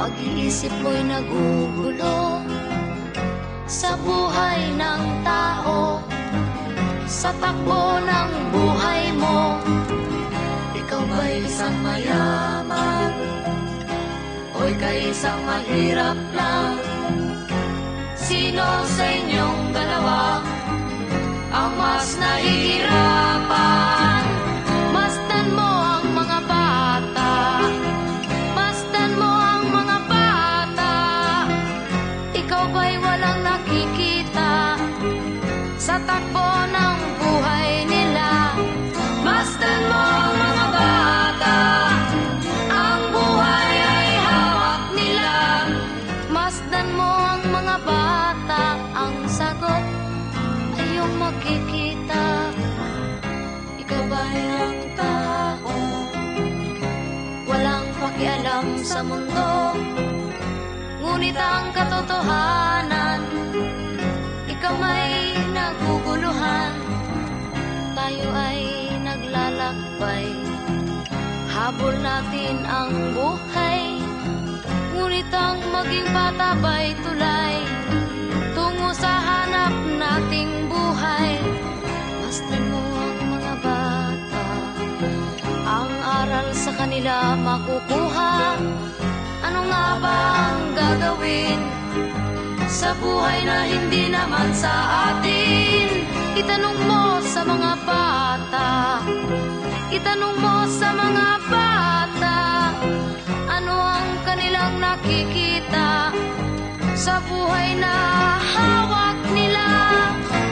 Pag-iisip mo'y nagugulo sa buhay ng tao, sa takbo ng buhay mo. Ikaw ba'y isang mayaman o ika'y isang mahirap lang? Sino sa inyong dalawa ang mas nahihirapan? Masdan mo ang mga bata, masdan mo ang mga bata. Ikaw ba'y walang nakikita sa takbo ng buhay nila? Masdan mo ang mga bata, ang buhay ay hawak nila. Masdan mo ang mga bata, ang sagot ay iyong makikita. Ikaw ba'y ang tao, walang pakialam sa mundo, ngunit ang katotohanan, ikaw ay naguguluhan. Tayo ay naglalakbay, habol natin ang buhay, ngunit ang maging bata ba'y tulay tungo sa hanap nating buhay. Masdan mo ang mga bata, ang aral sa kanila makukuha. Ano nga ba ang gagawin sa buhay na hindi naman sa atin? Itanong mo sa mga bata, itanong mo sa mga bata, ano ang kanilang nakikita sa buhay na hawak nila.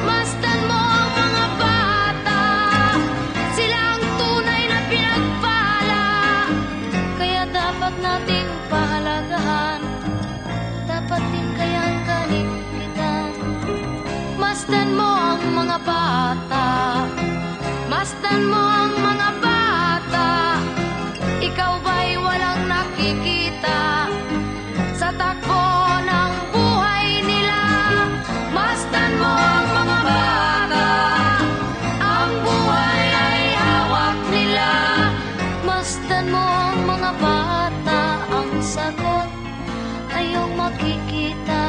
Masdan mo ang mga bata, sila ang tunay na pinagpala, kaya dapat nating pahalagahan, dapat din kayang kaligpitan. Masdan mo ang mga bata, masdan mo ang mga bata. Ikaw ba'y walang nakikita sa takbo ng buhay nila? Masdan mo ang mga bata, ang buhay ay hawak nila. Masdan mo ang mga bata, ang sagot ay iyong makikita.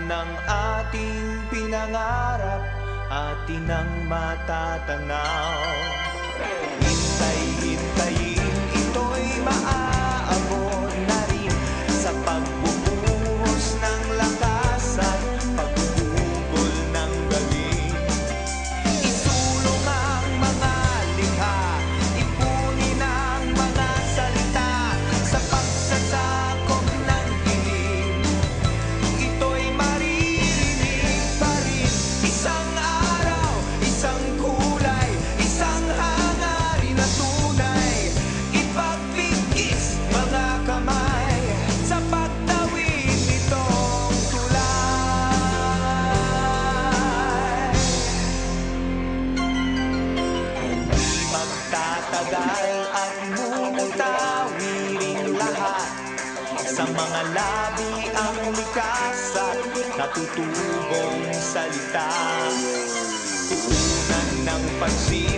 ng ating pinangarap, atin ang matatanaw. Hintay-hintayin, ito'y maaabot na rin sa pagbubuhos ng lakas at pagbubugol ng galing. Isulong ang mga likha, ipunin ang mga salita sa pagsasakop ng dilim. Ito'y maririnig pa rin. Isang araw, isang kulay, isang hangarin na tunay. Ipagpigis mga kamay sa pagtawid nitong tulay. Di magtatagal at mumutawiring lahat. Sa mga labi ang likas at natutubong salita. Tuunan ng pagsisikap